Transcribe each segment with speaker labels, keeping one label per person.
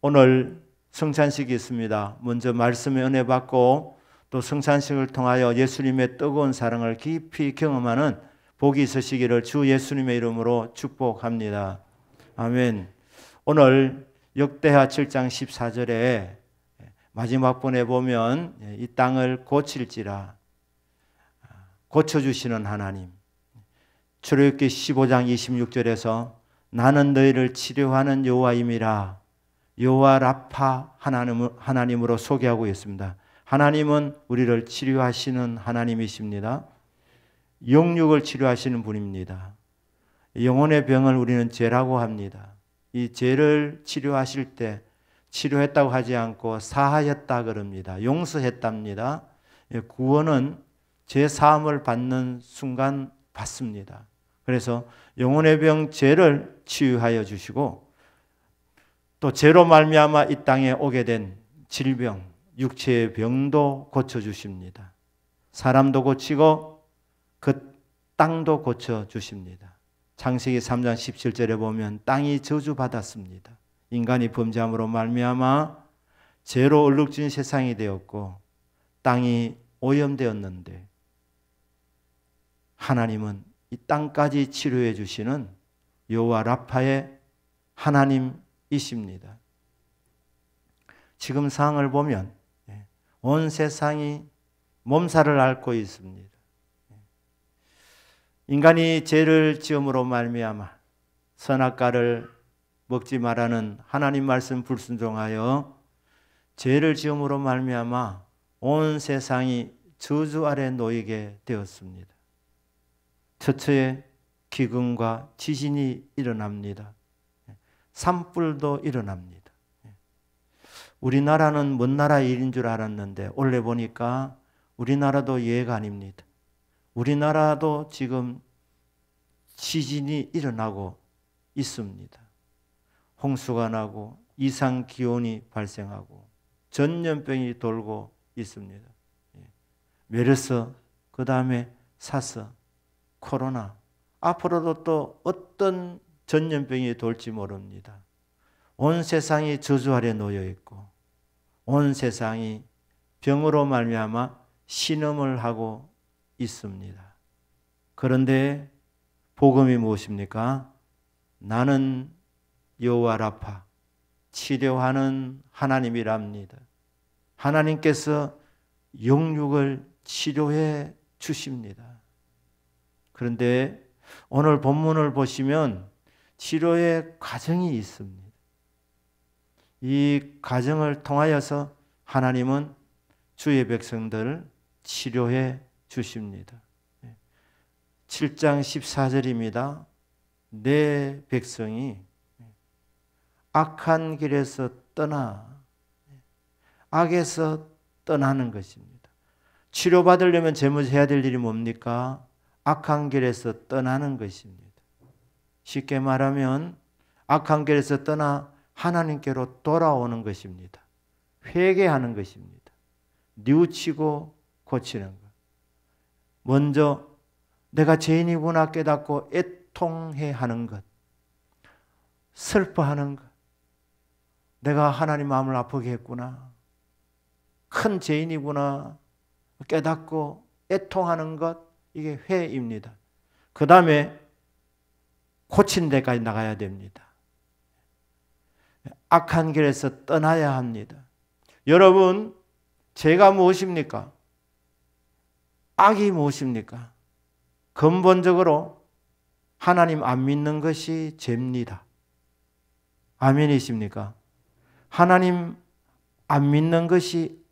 Speaker 1: 오늘 성찬식이 있습니다. 먼저 말씀의 은혜 받고 또 성찬식을 통하여 예수님의 뜨거운 사랑을 깊이 경험하는 복이 있으시기를 주 예수님의 이름으로 축복합니다. 아멘. 오늘 역대하 7장 14절에 마지막 번에 보면 이 땅을 고칠지라, 고쳐주시는 하나님. 출애굽기 15장 26절에서 나는 너희를 치료하는 여호와임이라, 여호와 라파 하나님으로 소개하고 있습니다. 하나님은 우리를 치료하시는 하나님이십니다. 영육을 치료하시는 분입니다. 영혼의 병을 우리는 죄라고 합니다. 이 죄를 치료하실 때 치료했다고 하지 않고 사하였다 그럽니다. 용서했답니다. 구원은 죄 사함을 받는 순간 받습니다. 그래서 영혼의 병 죄를 치유하여 주시고 또 죄로 말미암아 이 땅에 오게 된 질병, 육체의 병도 고쳐주십니다. 사람도 고치고 그 땅도 고쳐주십니다. 창세기 3장 17절에 보면 땅이 저주받았습니다. 인간이 범죄함으로 말미암아 죄로 얼룩진 세상이 되었고 땅이 오염되었는데 하나님은 이 땅까지 치료해 주시는 여호와 라파의 하나님이십니다. 지금 상황을 보면 온 세상이 몸살을 앓고 있습니다. 인간이 죄를 지음으로 말미암아 선악과를 먹지 말라는 하나님 말씀 불순종하여 죄를 지음으로 말미암아 온 세상이 저주 아래 놓이게 되었습니다. 처처에 기근과 지진이 일어납니다. 산불도 일어납니다. 우리나라는 먼 나라 일인 줄 알았는데 원래 보니까 우리나라도 예가 아닙니다. 우리나라도 지금 지진이 일어나고 있습니다. 홍수가 나고 이상 기온이 발생하고 전염병이 돌고 있습니다. 메르스, 그 다음에 사스, 코로나, 앞으로도 또 어떤 전염병이 돌지 모릅니다. 온 세상이 저주 아래 놓여 있고 온 세상이 병으로 말미암아 신음을 하고 있습니다. 그런데 복음이 무엇입니까? 나는 여호와 라파, 치료하는 하나님이랍니다. 하나님께서 영육을 치료해 주십니다. 그런데 오늘 본문을 보시면 치료의 과정이 있습니다. 이 과정을 통하여서 하나님은 주의 백성들을 치료해 주십니다. 7장 14절입니다. 내 백성이 악한 길에서 떠나, 악에서 떠나는 것입니다. 치료받으려면 제일 먼저 해야 될 일이 뭡니까? 악한 길에서 떠나는 것입니다. 쉽게 말하면 악한 길에서 떠나 하나님께로 돌아오는 것입니다. 회개하는 것입니다. 뉘우치고 고치는 것. 먼저 내가 죄인이구나 깨닫고 애통해 하는 것. 슬퍼하는 것. 내가 하나님 마음을 아프게 했구나. 큰 죄인이구나 깨닫고 애통하는 것. 이게 회입니다. 그 다음에 고친 데까지 나가야 됩니다. 악한 길에서 떠나야 합니다. 여러분, 죄가 무엇입니까? 악이 무엇입니까? 근본적으로 하나님 안 믿는 것이 죄입니다. 아멘이십니까? 하나님 안 믿는 것이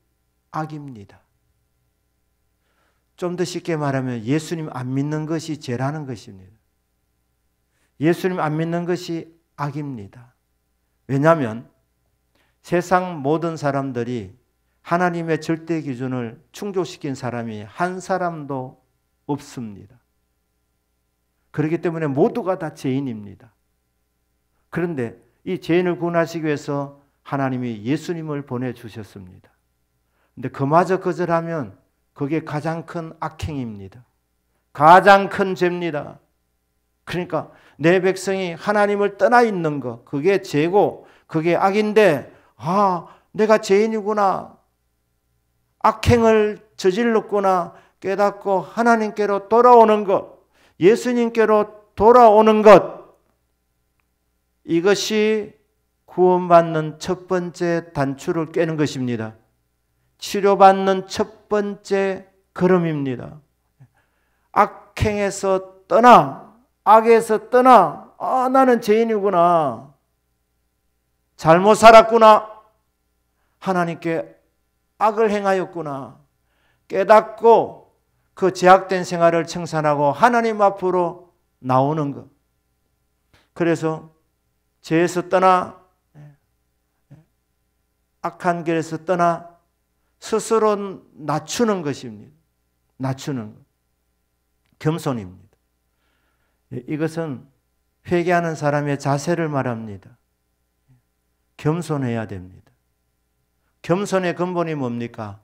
Speaker 1: 악입니다. 좀 더 쉽게 말하면 예수님 안 믿는 것이 죄라는 것입니다. 예수님 안 믿는 것이 악입니다. 왜냐하면 세상 모든 사람들이 하나님의 절대 기준을 충족시킨 사람이 한 사람도 없습니다. 그렇기 때문에 모두가 다 죄인입니다. 그런데 이 죄인을 구원하시기 위해서 하나님이 예수님을 보내주셨습니다. 그런데 그마저 거절하면 그게 가장 큰 악행입니다. 가장 큰 죄입니다. 그러니까 내 백성이 하나님을 떠나 있는 것, 그게 죄고 그게 악인데 아, 내가 죄인이구나, 악행을 저질렀구나 깨닫고 하나님께로 돌아오는 것, 예수님께로 돌아오는 것, 이것이 구원받는 첫 번째 단추를 깨는 것입니다. 치료받는 첫 번째 걸음입니다. 악행에서 떠나, 악에서 떠나, 아, 나는 죄인이구나, 잘못 살았구나, 하나님께 악을 행하였구나 깨닫고 그 죄악된 생활을 청산하고 하나님 앞으로 나오는 것. 그래서 죄에서 떠나, 악한 길에서 떠나 스스로 낮추는 것입니다. 낮추는 것. 겸손입니다. 이것은 회개하는 사람의 자세를 말합니다. 겸손해야 됩니다. 겸손의 근본이 뭡니까?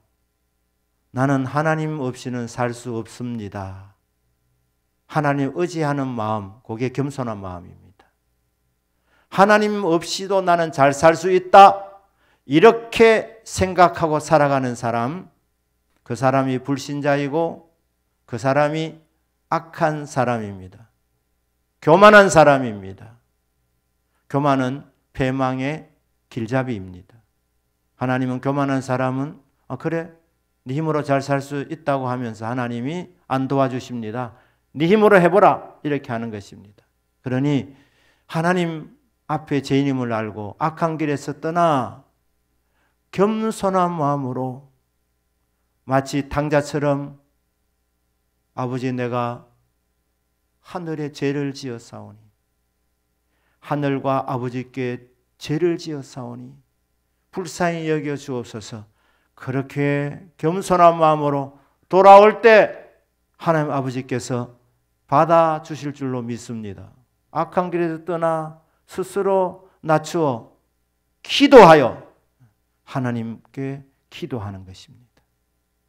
Speaker 1: 나는 하나님 없이는 살 수 없습니다. 하나님 의지하는 마음, 그게 겸손한 마음입니다. 하나님 없이도 나는 잘 살 수 있다, 이렇게 생각하고 살아가는 사람, 그 사람이 불신자이고 그 사람이 악한 사람입니다. 교만한 사람입니다. 교만은 패망의 길잡이입니다. 하나님은 교만한 사람은 그래, 네 힘으로 잘 살 수 있다고 하면서 하나님이 안 도와주십니다. 네 힘으로 해보라, 이렇게 하는 것입니다. 그러니 하나님 앞에 죄인임을 알고 악한 길에서 떠나 겸손한 마음으로 마치 탕자처럼 아버지, 내가 하늘에 죄를 지었사오니, 하늘과 아버지께 죄를 지었사오니 불쌍히 여겨 주옵소서. 그렇게 겸손한 마음으로 돌아올 때 하나님 아버지께서 받아주실 줄로 믿습니다. 악한 길에서 떠나 스스로 낮추어 기도하여 하나님께 기도하는 것입니다.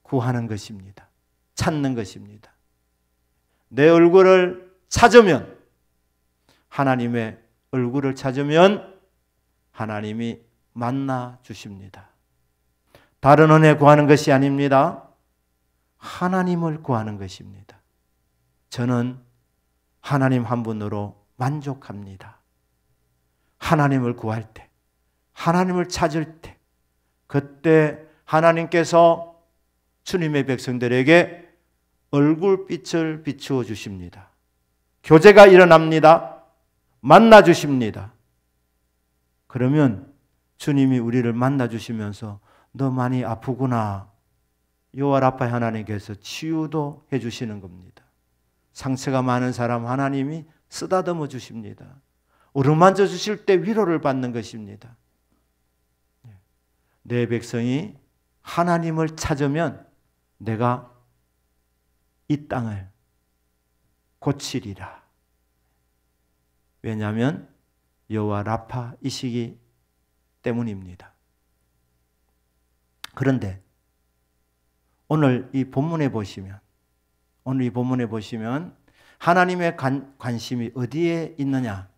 Speaker 1: 구하는 것입니다. 찾는 것입니다. 내 얼굴을 찾으면, 하나님의 얼굴을 찾으면 하나님이 만나 주십니다. 다른 은혜 구하는 것이 아닙니다. 하나님을 구하는 것입니다. 저는 하나님 한 분으로 만족합니다. 하나님을 구할 때, 하나님을 찾을 때, 그때 하나님께서 주님의 백성들에게 얼굴빛을 비추어 주십니다. 교제가 일어납니다. 만나 주십니다. 그러면 주님이 우리를 만나 주시면서 너 많이 아프구나, 여호와 라파 하나님께서 치유도 해주시는 겁니다. 상처가 많은 사람 하나님이 쓰다듬어 주십니다. 어루만져 주실 때 위로를 받는 것입니다. 내 백성이 하나님을 찾으면 내가 이 땅을 고치리라. 왜냐하면 여호와 라파이시기 때문입니다. 그런데 오늘 이 본문에 보시면 하나님의 관심이 어디에 있느냐?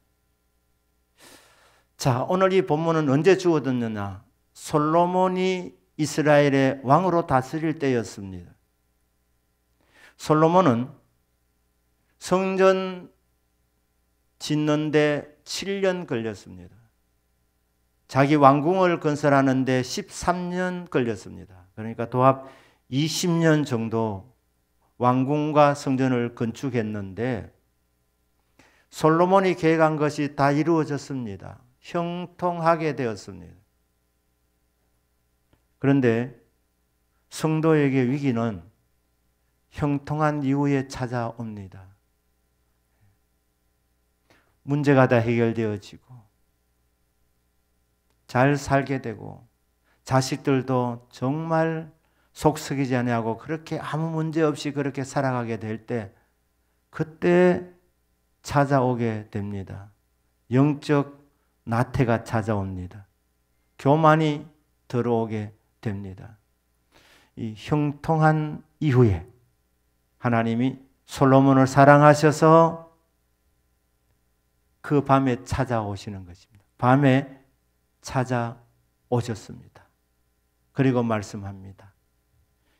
Speaker 1: 자, 오늘 이 본문은 언제 주어졌느냐? 솔로몬이 이스라엘의 왕으로 다스릴 때였습니다. 솔로몬은 성전 짓는데 7년 걸렸습니다. 자기 왕궁을 건설하는데 13년 걸렸습니다. 그러니까 도합 20년 정도 왕궁과 성전을 건축했는데 솔로몬이 계획한 것이 다 이루어졌습니다. 형통하게 되었습니다. 그런데 성도에게 위기는 형통한 이후에 찾아옵니다. 문제가 다 해결되어지고 잘 살게 되고 자식들도 정말 속 썩이지 아니하고 그렇게 아무 문제 없이 그렇게 살아가게 될 때, 그때 찾아오게 됩니다. 영적 나태가 찾아옵니다. 교만이 들어오게 됩니다. 이 형통한 이후에 하나님이 솔로몬을 사랑하셔서 그 밤에 찾아오시는 것입니다. 밤에 찾아오십니다. 오셨습니다. 그리고 말씀합니다.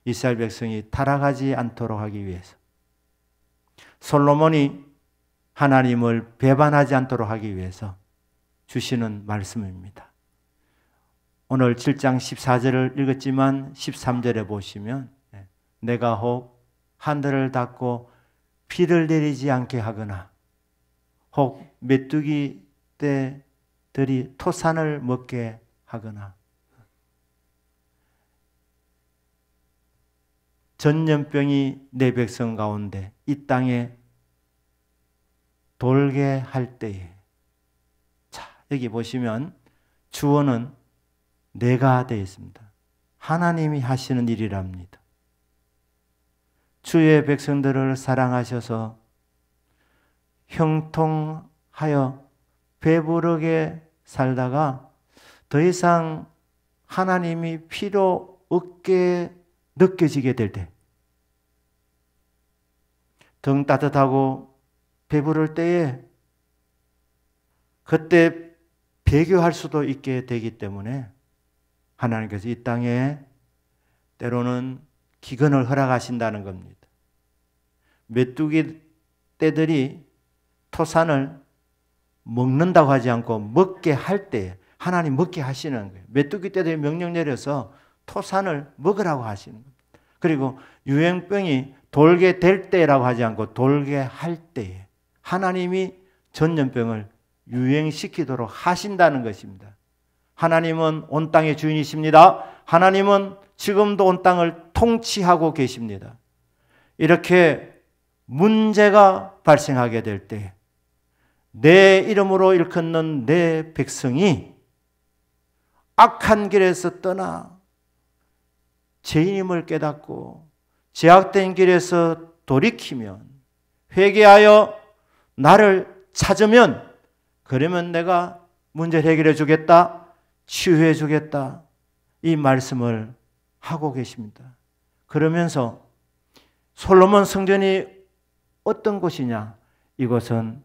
Speaker 1: 이스라엘 백성이 타락하지 않도록 하기 위해서, 솔로몬이 하나님을 배반하지 않도록 하기 위해서 주시는 말씀입니다. 오늘 7장 14절을 읽었지만 13절에 보시면 내가 혹 하늘을 닫고 비를 내리지 않게 하거나 혹 메뚜기 떼들이 토산을 먹게 하거나 전염병이 내 백성 가운데 이 땅에 돌게 할 때에, 자, 여기 보시면 주어는 내가 되어 있습니다. 하나님이 하시는 일이랍니다. 주의 백성들을 사랑하셔서 형통하여 배부르게 살다가 더 이상 하나님이 필요 없게 느껴지게 될 때, 등 따뜻하고 배부를 때에 그때 배교할 수도 있게 되기 때문에 하나님께서 이 땅에 때로는 기근을 허락하신다는 겁니다. 메뚜기 떼들이 토산을 먹는다고 하지 않고 먹게 할 때 하나님 먹게 하시는 거예요. 메뚜기 떼들이 명령 내려서 토산을 먹으라고 하시는 겁니다. 그리고 유행병이 돌게 될 때라고 하지 않고 돌게 할 때에 하나님이 전염병을 유행시키도록 하신다는 것입니다. 하나님은 온 땅의 주인이십니다. 하나님은 지금도 온 땅을 통치하고 계십니다. 이렇게 문제가 발생하게 될 때 내 이름으로 일컫는 내 백성이 악한 길에서 떠나 죄인임을 깨닫고 죄악된 길에서 돌이키면, 회개하여 나를 찾으면, 그러면 내가 문제를 해결해 주겠다, 치유해 주겠다, 이 말씀을 하고 계십니다. 그러면서 솔로몬 성전이 어떤 곳이냐? 이곳은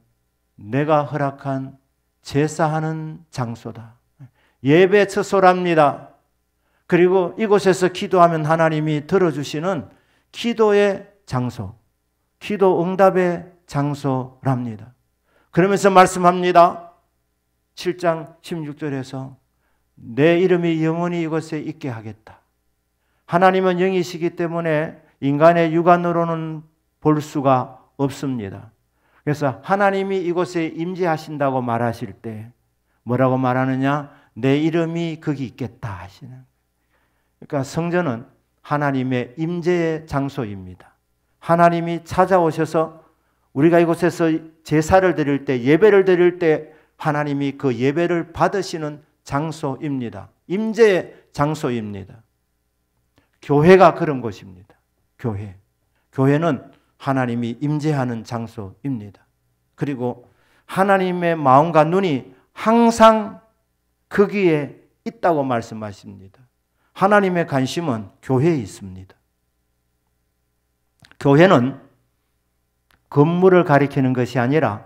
Speaker 1: 내가 허락한 제사하는 장소다. 예배 처소랍니다. 그리고 이곳에서 기도하면 하나님이 들어주시는 기도의 장소, 기도 응답의 장소랍니다. 그러면서 말씀합니다. 7장 16절에서 내 이름이 영원히 이곳에 있게 하겠다. 하나님은 영이시기 때문에 인간의 육안으로는 볼 수가 없습니다. 그래서 하나님이 이곳에 임재하신다고 말하실 때 뭐라고 말하느냐? 내 이름이 거기 있겠다 하시는. 그러니까 성전은 하나님의 임재의 장소입니다. 하나님이 찾아오셔서 우리가 이곳에서 제사를 드릴 때, 예배를 드릴 때 하나님이 그 예배를 받으시는 장소입니다. 임재의 장소입니다. 교회가 그런 곳입니다. 교회는 하나님이 임재하는 장소입니다. 그리고 하나님의 마음과 눈이 항상 거기에 있다고 말씀하십니다. 하나님의 관심은 교회에 있습니다. 교회는 건물을 가리키는 것이 아니라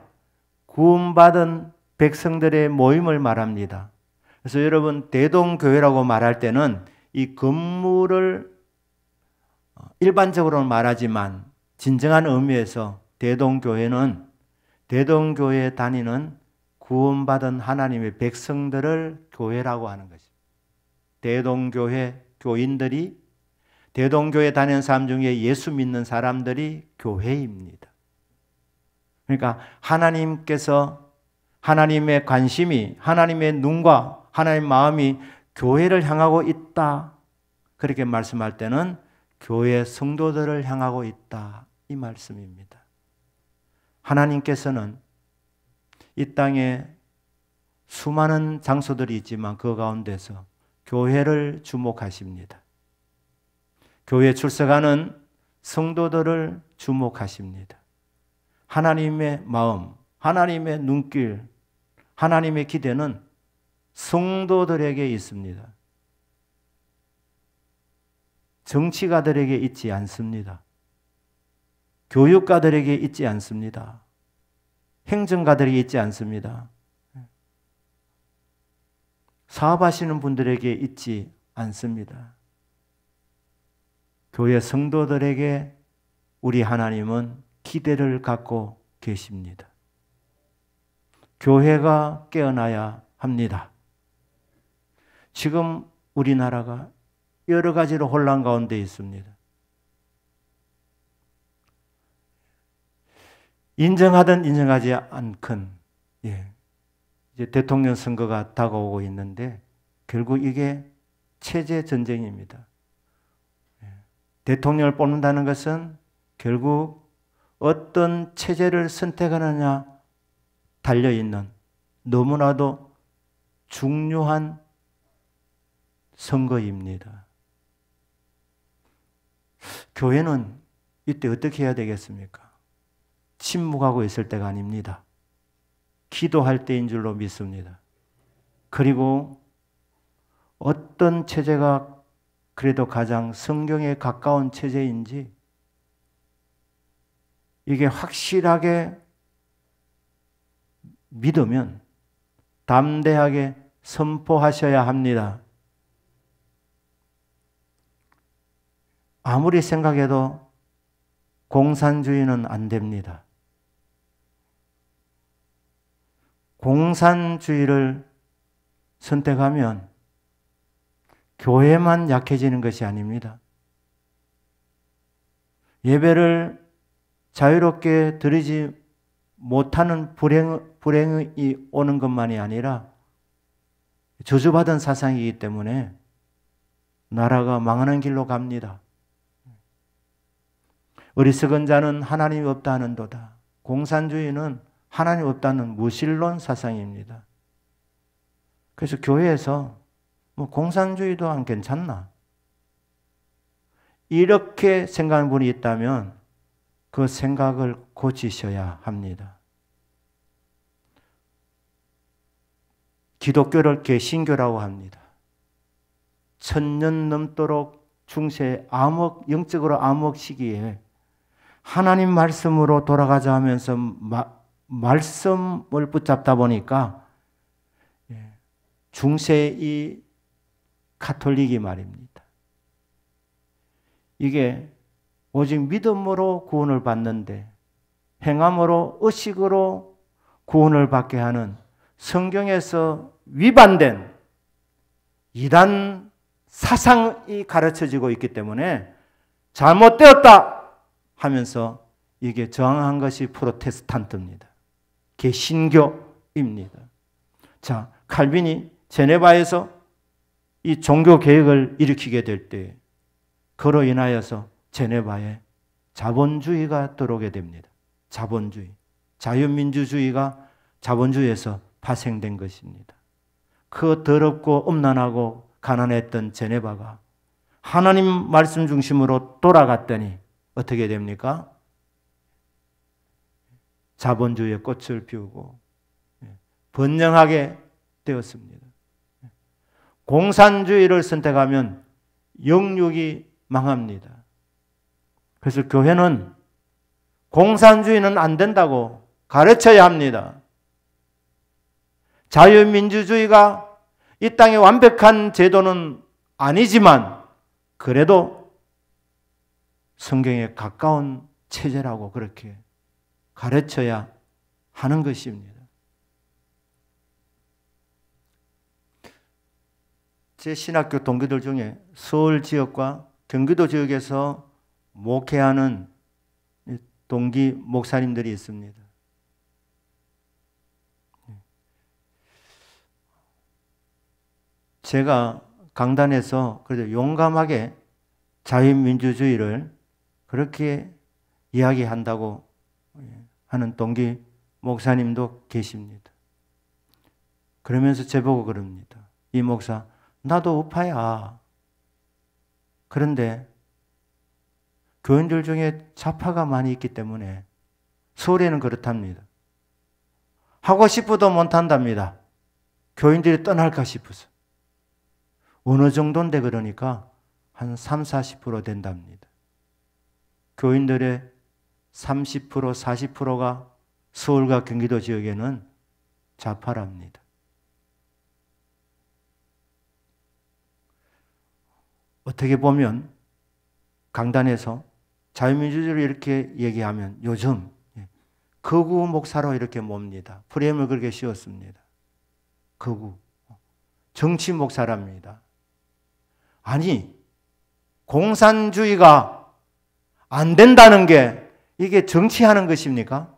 Speaker 1: 구원받은 백성들의 모임을 말합니다. 그래서 여러분, 대동교회라고 말할 때는 이 건물을 일반적으로는 말하지만 진정한 의미에서 대동교회는 대동교회에 다니는 구원받은 하나님의 백성들을 교회라고 하는 것입니다. 대동교회 교인들이, 대동교회 다니는 사람 중에 예수 믿는 사람들이 교회입니다. 그러니까 하나님께서, 하나님의 관심이, 하나님의 눈과 하나님의 마음이 교회를 향하고 있다, 그렇게 말씀할 때는 교회 성도들을 향하고 있다, 이 말씀입니다. 하나님께서는 이 땅에 수많은 장소들이 있지만 그 가운데서 교회를 주목하십니다. 교회에 출석하는 성도들을 주목하십니다. 하나님의 마음, 하나님의 눈길, 하나님의 기대는 성도들에게 있습니다. 정치가들에게 있지 않습니다. 교육가들에게 있지 않습니다. 행정가들에게 있지 않습니다. 사업하시는 분들에게 있지 않습니다. 교회 성도들에게 우리 하나님은 기대를 갖고 계십니다. 교회가 깨어나야 합니다. 지금 우리나라가 여러 가지로 혼란 가운데 있습니다. 인정하든 인정하지 않건 이제 대통령 선거가 다가오고 있는데 결국 이게 체제 전쟁입니다. 대통령을 뽑는다는 것은 결국 어떤 체제를 선택하느냐 달려있는 너무나도 중요한 선거입니다. 교회는 이때 어떻게 해야 되겠습니까? 침묵하고 있을 때가 아닙니다. 기도할 때인 줄로 믿습니다. 그리고 어떤 체제가 그래도 가장 성경에 가까운 체제인지 이게 확실하게 믿으면 담대하게 선포하셔야 합니다. 아무리 생각해도 공산주의는 안 됩니다. 공산주의를 선택하면 교회만 약해지는 것이 아닙니다. 예배를 자유롭게 드리지 못하는 불행이 오는 것만이 아니라 저주받은 사상이기 때문에 나라가 망하는 길로 갑니다. 어리석은 자는 하나님이 없다 하는도다. 공산주의는 하나님 없다는 무신론 사상입니다. 그래서 교회에서 공산주의도 안 괜찮나? 이렇게 생각하는 분이 있다면 그 생각을 고치셔야 합니다. 기독교를 개신교라고 합니다. 1000년 넘도록 중세 영적으로 암흑 시기에 하나님 말씀으로 돌아가자 하면서 말씀을 붙잡다 보니까 중세 이 가톨릭이 말입니다. 이게 오직 믿음으로 구원을 받는데 행함으로 의식으로 구원을 받게 하는 성경에서 위반된 이단 사상이 가르쳐지고 있기 때문에 잘못되었다 하면서 이게 저항한 것이 프로테스탄트입니다. 개신교입니다. 자, 칼빈이 제네바에서 이 종교 개혁을 일으키게 될 때 그로 인하여서 제네바에 자본주의가 들어오게 됩니다. 자본주의. 자유민주주의가 자본주의에서 파생된 것입니다. 그 더럽고 음란하고 가난했던 제네바가 하나님 말씀 중심으로 돌아갔더니 어떻게 됩니까? 자본주의의 꽃을 피우고 번영하게 되었습니다. 공산주의를 선택하면 영육이 망합니다. 그래서 교회는 공산주의는 안 된다고 가르쳐야 합니다. 자유민주주의가 이 땅의 완벽한 제도는 아니지만 그래도 성경에 가까운 체제라고 그렇게 가르쳐야 하는 것입니다. 제 신학교 동기들 중에 서울 지역과 경기도 지역에서 목회하는 동기 목사님들이 있습니다. 제가 강단에서 그래도 용감하게 자유민주주의를 그렇게 이야기한다고 하는 동기 목사님도 계십니다. 그러면서 저보고 그럽니다. 이 목사, 나도 우파야. 그런데 교인들 중에 좌파가 많이 있기 때문에 서울에는 그렇답니다. 하고 싶어도 못한답니다. 교인들이 떠날까 싶어서. 어느 정도인데 그러니까 한 30-40% 된답니다. 교인들의 30%, 40%가 서울과 경기도 지역에는 좌파랍니다. 어떻게 보면 강단에서 자유민주주의를 이렇게 얘기하면 요즘 극우 목사로 이렇게 몹니다. 프레임을 그렇게 씌웠습니다. 극우. 정치 목사랍니다. 아니, 공산주의가 안 된다는 게 이게 정치하는 것입니까?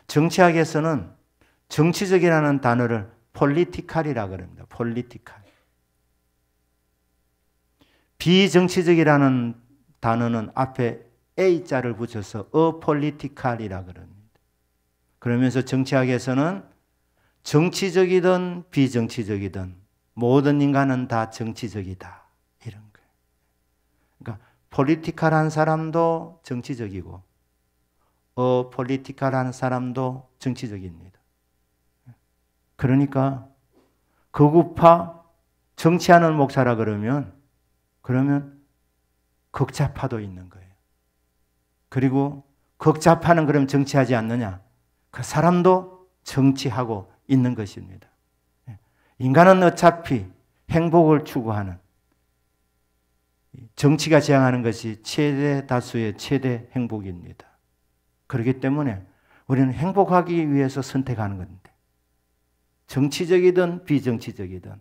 Speaker 1: 정치학에서는 정치적이라는 단어를 폴리티칼이라고 그럽니다. 폴리티칼. 비정치적이라는 단어는 앞에 A자를 붙여서 어폴리티칼이라고 그럽니다. 그러면서 정치학에서는 정치적이든 비정치적이든 모든 인간은 다 정치적이다. 이런 거예요. 그러니까 폴리티칼한 사람도 정치적이고 어폴리티칼한 사람도 정치적입니다. 그러니까 극우파 정치하는 목사라 그러면 극좌파도 있는 거예요. 그리고 극좌파는 그럼 정치하지 않느냐? 그 사람도 정치하고 있는 것입니다. 인간은 어차피 행복을 추구하는, 정치가 지향하는 것이 최대 다수의 최대 행복입니다. 그렇기 때문에 우리는 행복하기 위해서 선택하는 건데 정치적이든 비정치적이든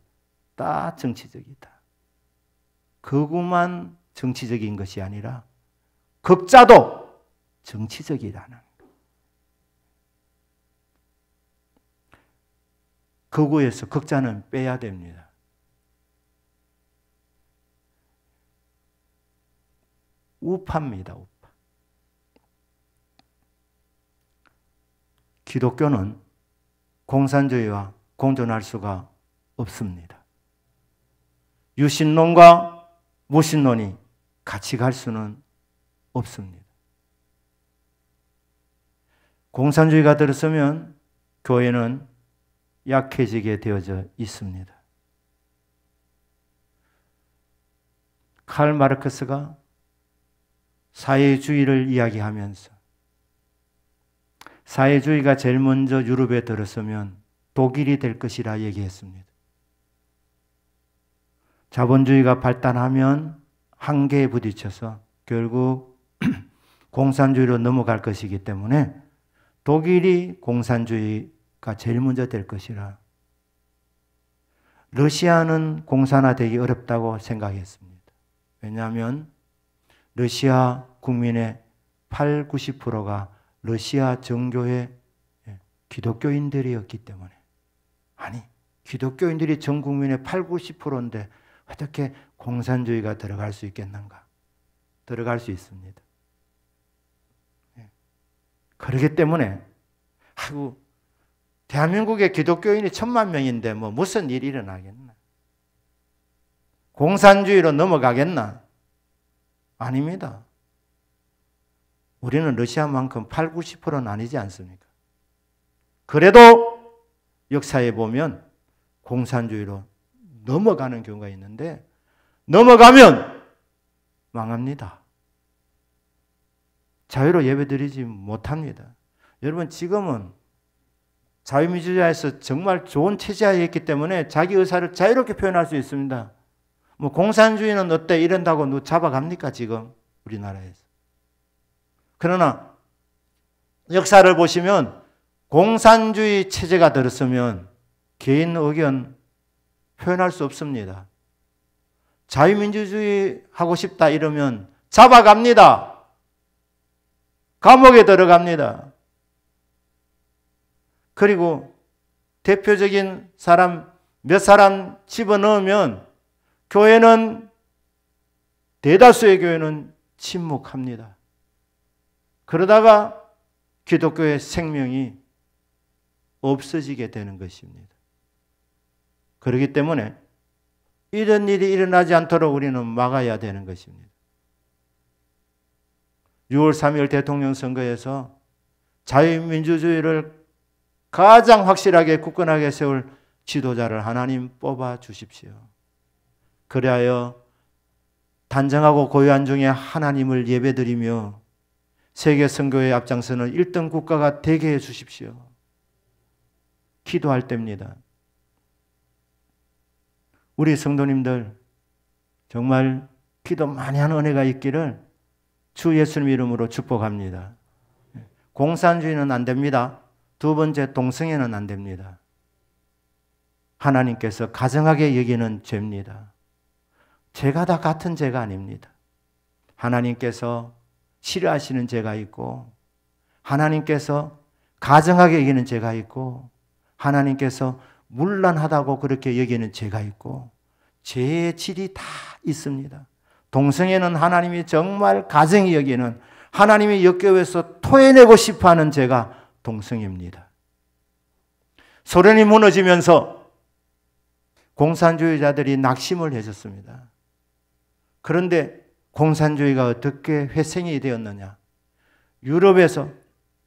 Speaker 1: 다 정치적이다. 극우만 정치적인 것이 아니라 극자도 정치적이라는 것. 극우에서 극자는 빼야 됩니다. 우파입니다. 우파. 기독교는 공산주의와 공존할 수가 없습니다. 유신론과 무신론이 같이 갈 수는 없습니다. 공산주의가 들어서면 교회는 약해지게 되어져 있습니다. 칼 마르크스가 사회주의를 이야기하면서 사회주의가 제일 먼저 유럽에 들어서면 독일이 될 것이라 얘기했습니다. 자본주의가 발달하면 한계에 부딪혀서 결국 공산주의로 넘어갈 것이기 때문에 독일이 공산주의가 제일 먼저 될 것이라 러시아는 공산화되기 어렵다고 생각했습니다. 왜냐하면 러시아 국민의 8, 90%가 러시아 정교의 기독교인들이었기 때문에 아니 기독교인들이 전 국민의 8, 90%인데 어떻게 공산주의가 들어갈 수 있겠는가? 들어갈 수 있습니다. 그렇기 때문에 대한민국의 기독교인이 1000만 명인데 뭐 무슨 일이 일어나겠나? 공산주의로 넘어가겠나? 아닙니다. 우리는 러시아만큼 8, 90%는 아니지 않습니까? 그래도 역사에 보면 공산주의로 넘어가는 경우가 있는데 넘어가면 망합니다. 자유로 예배드리지 못합니다. 여러분 지금은 자유민주주의에서 정말 좋은 체제하에 있기 때문에 자기 의사를 자유롭게 표현할 수 있습니다. 뭐 공산주의는 어때 이런다고 누구 잡아갑니까 지금 우리나라에서. 그러나 역사를 보시면 공산주의 체제가 들었으면 개인 의견 표현할 수 없습니다. 자유민주주의 하고 싶다 이러면 잡아갑니다. 감옥에 들어갑니다. 그리고 대표적인 사람 몇 사람 집어넣으면 교회는 대다수의 교회는 침묵합니다. 그러다가 기독교의 생명이 없어지게 되는 것입니다. 그렇기 때문에 이런 일이 일어나지 않도록 우리는 막아야 되는 것입니다. 6월 3일 대통령 선거에서 자유민주주의를 가장 확실하게 굳건하게 세울 지도자를 하나님 뽑아 주십시오. 그리하여 단정하고 고요한 중에 하나님을 예배드리며 세계 선교의 앞장서는 1등 국가가 되게 해 주십시오. 기도할 때입니다. 우리 성도님들 정말 기도 많이 하는 은혜가 있기를 주 예수님 이름으로 축복합니다. 공산주의는 안 됩니다. 두 번째, 동성애는 안 됩니다. 하나님께서 가증하게 여기는 죄입니다. 죄가 다 같은 죄가 아닙니다. 하나님께서 싫어하시는 죄가 있고, 하나님께서 가증하게 여기는 죄가 있고, 하나님께서 문란하다고 그렇게 여기는 죄가 있고, 죄의 질이 다 있습니다. 동성애는 하나님이 정말 가증히 여기는, 하나님이 역겨워서 토해내고 싶어하는 죄가 동성애입니다. 소련이 무너지면서 공산주의자들이 낙심을 해줬습니다. 그런데 공산주의가 어떻게 회생이 되었느냐? 유럽에서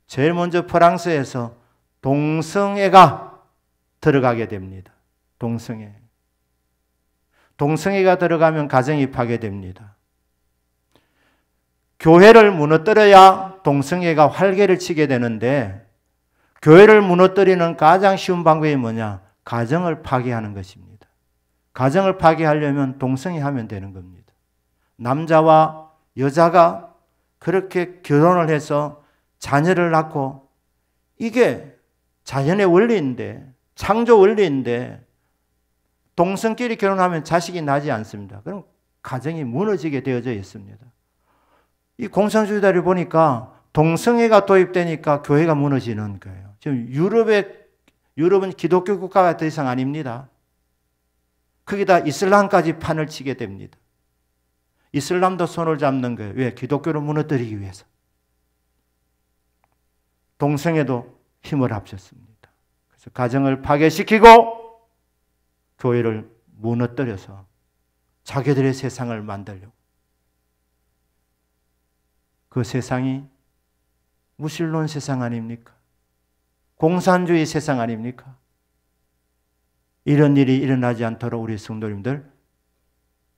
Speaker 1: 제일 먼저 프랑스에서 동성애가 들어가게 됩니다. 동성애가 들어가면 가정이 파괴됩니다. 교회를 무너뜨려야 동성애가 활개를 치게 되는데, 교회를 무너뜨리는 가장 쉬운 방법이 뭐냐? 가정을 파괴하는 것입니다. 가정을 파괴하려면 동성애 하면 되는 겁니다. 남자와 여자가 그렇게 결혼을 해서 자녀를 낳고, 이게 자연의 원리인데, 창조 원리인데, 동성끼리 결혼하면 자식이 나지 않습니다. 그럼 가정이 무너지게 되어져 있습니다. 이 공산주의자를 보니까 동성애가 도입되니까 교회가 무너지는 거예요. 지금 유럽은 기독교 국가가 더 이상 아닙니다. 거기다 이슬람까지 판을 치게 됩니다. 이슬람도 손을 잡는 거예요. 왜? 기독교를 무너뜨리기 위해서. 동성애도 힘을 합쳤습니다. 그래서 가정을 파괴시키고 교회를 무너뜨려서 자기들의 세상을 만들려고. 그 세상이 무신론 세상 아닙니까? 공산주의 세상 아닙니까? 이런 일이 일어나지 않도록 우리 성도님들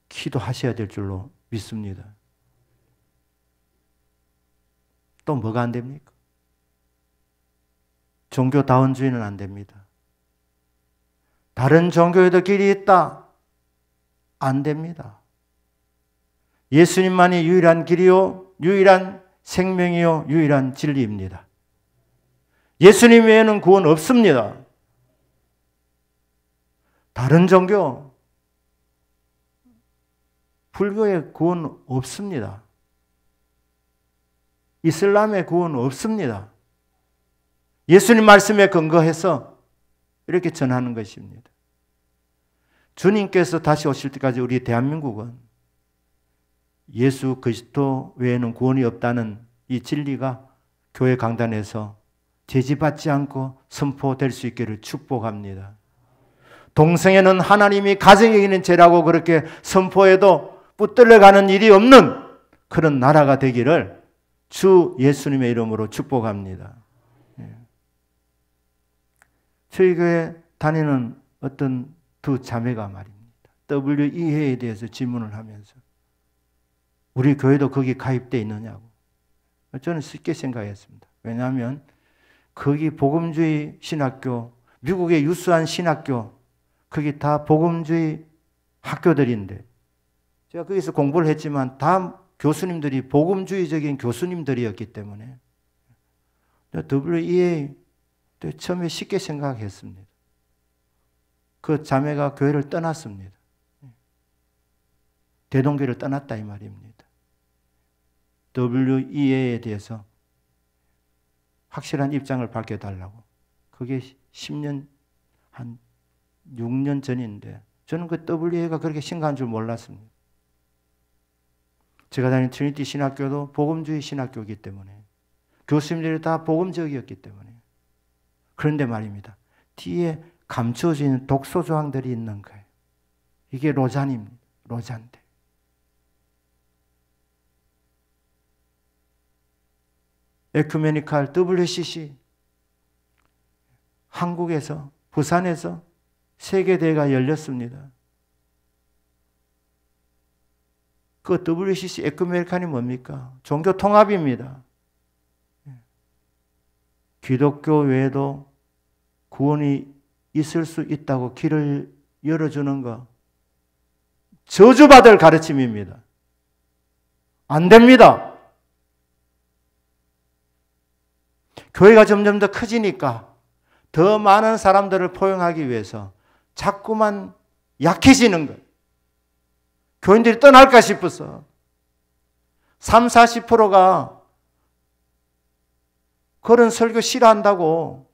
Speaker 1: 기도하셔야 될 줄로 믿습니다. 또 뭐가 안 됩니까? 종교다원주의는 안 됩니다. 다른 종교에도 길이 있다? 안 됩니다. 예수님만이 유일한 길이요, 유일한 생명이요, 유일한 진리입니다. 예수님 외에는 구원 없습니다. 다른 종교, 불교의 구원 없습니다. 이슬람의 구원 없습니다. 예수님 말씀에 근거해서 이렇게 전하는 것입니다. 주님께서 다시 오실 때까지 우리 대한민국은 예수 그리스도 외에는 구원이 없다는 이 진리가 교회 강단에서 제지받지 않고 선포될 수 있기를 축복합니다. 동성애는 하나님이 가정에 있는 죄라고 그렇게 선포해도 붙들려가는 일이 없는 그런 나라가 되기를 주 예수님의 이름으로 축복합니다. 저희 교회 다니는 어떤 두 자매가 말입니다. WEA에 대해서 질문을 하면서 우리 교회도 거기 가입되어 있느냐고. 저는 쉽게 생각했습니다. 왜냐하면 거기 복음주의 신학교, 미국의 유수한 신학교, 거기 다 복음주의 학교들인데 제가 거기서 공부를 했지만 다 교수님들이 복음주의적인 교수님들이었기 때문에 WEA 처음에 쉽게 생각했습니다. 그 자매가 교회를 떠났습니다. 대동교를 떠났다 이 말입니다. WEA에 대해서 확실한 입장을 밝혀달라고. 그게 10년, 한 6년 전인데 저는 그 WEA가 그렇게 심각한 줄 몰랐습니다. 제가 다니는 트리니티 신학교도 복음주의 신학교이기 때문에 교수님들이 다 복음적이었기 때문에. 그런데 말입니다. 뒤에 감춰져 있는 독소 조항들이 있는 거예요. 이게 로잔입니다. 로잔대. 에큐메니칼 WCC 한국에서 부산에서 세계대회가 열렸습니다. 그 WCC 에큐메니칼이 뭡니까? 종교 통합입니다. 기독교 외에도 구원이 있을 수 있다고 길을 열어주는 것, 저주받을 가르침입니다. 안 됩니다. 교회가 점점 더 커지니까 더 많은 사람들을 포용하기 위해서 자꾸만 약해지는 거예요. 교인들이 떠날까 싶어서 30, 40%가 그런 설교 싫어한다고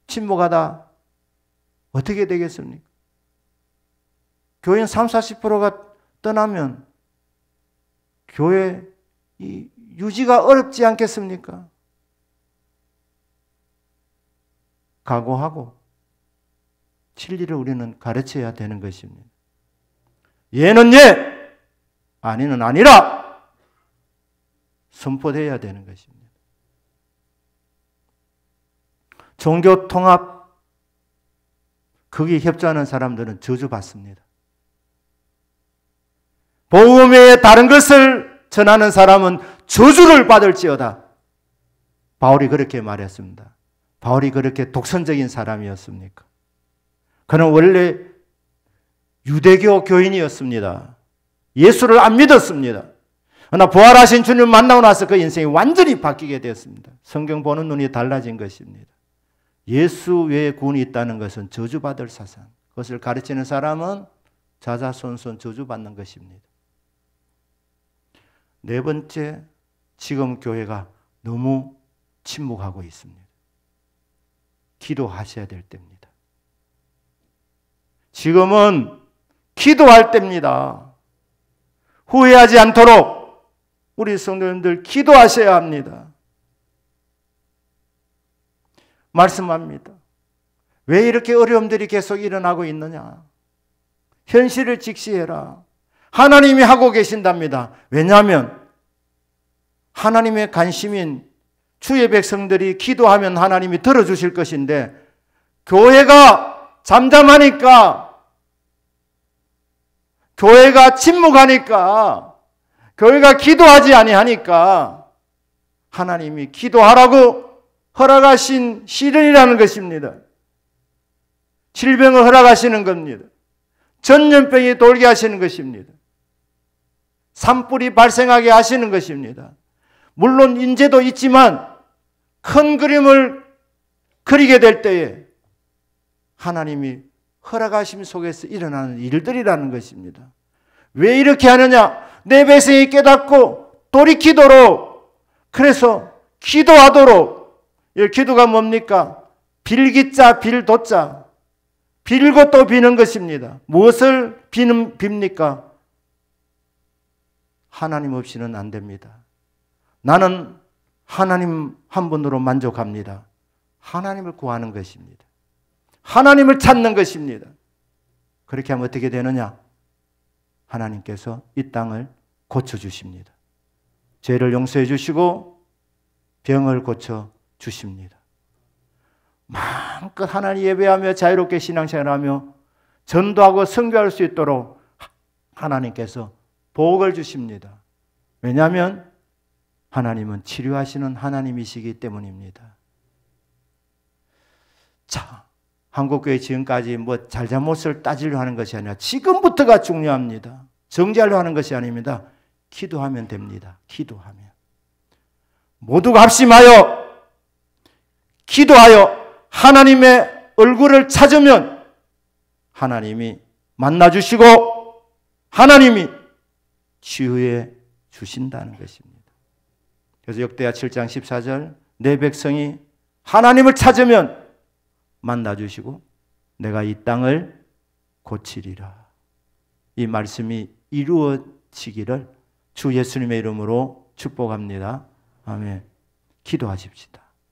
Speaker 1: 침묵하다 어떻게 되겠습니까? 교인 30, 40%가 떠나면 교회 유지가 어렵지 않겠습니까? 각오하고 진리를 우리는 가르쳐야 되는 것입니다. 예는 예, 아니는 아니라 선포되어야 되는 것입니다. 종교 통합 거기에 협조하는 사람들은 저주받습니다. 복음 외에 다른 것을 전하는 사람은 저주를 받을지어다. 바울이 그렇게 말했습니다. 바울이 그렇게 독선적인 사람이었습니까? 그는 원래 유대교 교인이었습니다. 예수를 안 믿었습니다. 그러나 부활하신 주님 만나고 나서 그 인생이 완전히 바뀌게 되었습니다. 성경 보는 눈이 달라진 것입니다. 예수 외에 구원이 있다는 것은 저주받을 사상. 그것을 가르치는 사람은 자자손손 저주받는 것입니다. 네 번째, 지금 교회가 너무 침묵하고 있습니다. 기도하셔야 될 때입니다. 지금은 기도할 때입니다. 후회하지 않도록 우리 성도님들 기도하셔야 합니다. 말씀합니다. 왜 이렇게 어려움들이 계속 일어나고 있느냐? 현실을 직시해라. 하나님이 하고 계신답니다. 왜냐하면 하나님의 관심인 주의 백성들이 기도하면 하나님이 들어주실 것인데 교회가 잠잠하니까, 교회가 침묵하니까, 교회가 기도하지 아니하니까 하나님이 기도하라고 허락하신 시련이라는 것입니다. 질병을 허락하시는 겁니다. 전염병이 돌게 하시는 것입니다. 산불이 발생하게 하시는 것입니다. 물론 인재도 있지만 큰 그림을 그리게 될 때에 하나님이 허락하심 속에서 일어나는 일들이라는 것입니다. 왜 이렇게 하느냐? 내 백성이 깨닫고 돌이키도록, 그래서 기도하도록. 이 기도가 뭡니까? 빌기자 빌도자, 빌고 또 비는 것입니다. 무엇을 빕니까? 하나님 없이는 안 됩니다. 나는 하나님 한 분으로 만족합니다. 하나님을 구하는 것입니다. 하나님을 찾는 것입니다. 그렇게 하면 어떻게 되느냐? 하나님께서 이 땅을 고쳐주십니다. 죄를 용서해 주시고 병을 고쳐주십니다. 마음껏 하나님 예배하며 자유롭게 신앙생활하며 전도하고 선교할 수 있도록 하나님께서 복을 주십니다. 왜냐하면 하나님은 치료하시는 하나님이시기 때문입니다. 자, 한국교회 지금까지 뭐 잘잘못을 따지려 하는 것이 아니라 지금부터가 중요합니다. 정죄하려 하는 것이 아닙니다. 기도하면 됩니다. 기도하면. 모두가 합심하여 기도하여 하나님의 얼굴을 찾으면 하나님이 만나주시고 하나님이 치유해 주신다는 것입니다. 그래서 역대하 7장 14절 내 백성이 하나님을 찾으면 만나주시고 내가 이 땅을 고치리라. 이 말씀이 이루어지기를 주 예수님의 이름으로 축복합니다. 아멘. 기도하십시다.